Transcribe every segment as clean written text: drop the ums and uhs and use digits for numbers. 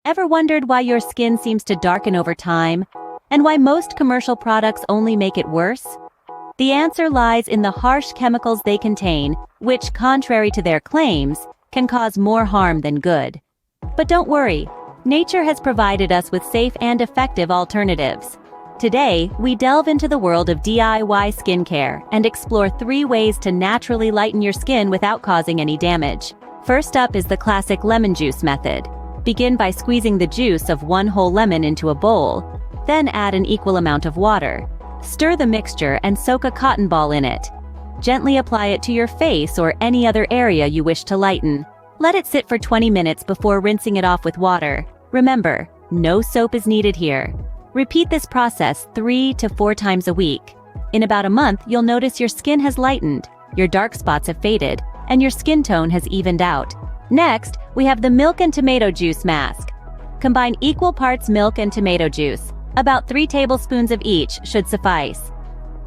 Ever wondered why your skin seems to darken over time, and why most commercial products only make it worse? The answer lies in the harsh chemicals they contain, which, contrary to their claims, can cause more harm than good. But don't worry, nature has provided us with safe and effective alternatives. Today, we delve into the world of DIY skincare and explore 3 ways to naturally lighten your skin without causing any damage. First up is the classic lemon juice method. Begin by squeezing the juice of 1 whole lemon into a bowl, then add an equal amount of water. Stir the mixture and soak a cotton ball in it. Gently apply it to your face or any other area you wish to lighten. Let it sit for 20 minutes before rinsing it off with water. Remember, no soap is needed here. Repeat this process 3 to 4 times a week. In about a month, you'll notice your skin has lightened, your dark spots have faded, and your skin tone has evened out. Next, we have the milk and tomato juice mask. Combine equal parts milk and tomato juice. About 3 tablespoons of each should suffice.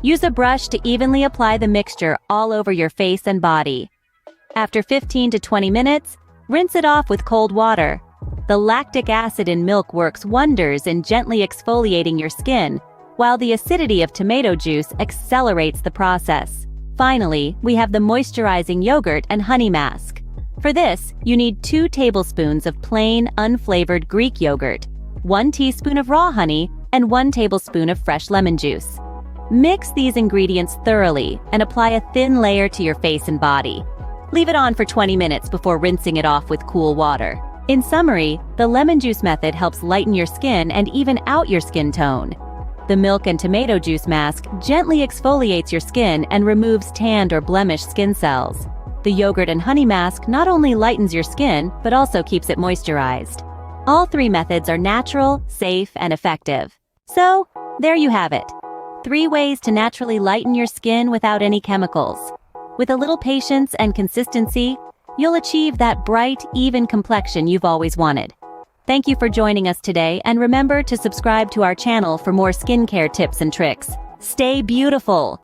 Use a brush to evenly apply the mixture all over your face and body. After 15 to 20 minutes, rinse it off with cold water. The lactic acid in milk works wonders in gently exfoliating your skin, while the acidity of tomato juice accelerates the process. Finally, we have the moisturizing yogurt and honey mask. For this, you need 2 tablespoons of plain, unflavored Greek yogurt, 1 teaspoon of raw honey, and 1 tablespoon of fresh lemon juice. Mix these ingredients thoroughly and apply a thin layer to your face and body. Leave it on for 20 minutes before rinsing it off with cool water. In summary, the lemon juice method helps lighten your skin and even out your skin tone. The milk and tomato juice mask gently exfoliates your skin and removes tanned or blemished skin cells. The yogurt and honey mask not only lightens your skin, but also keeps it moisturized. All 3 methods are natural, safe, and effective. So, there you have it. 3 ways to naturally lighten your skin without any chemicals. With a little patience and consistency, you'll achieve that bright, even complexion you've always wanted. Thank you for joining us today, and remember to subscribe to our channel for more skincare tips and tricks. Stay beautiful!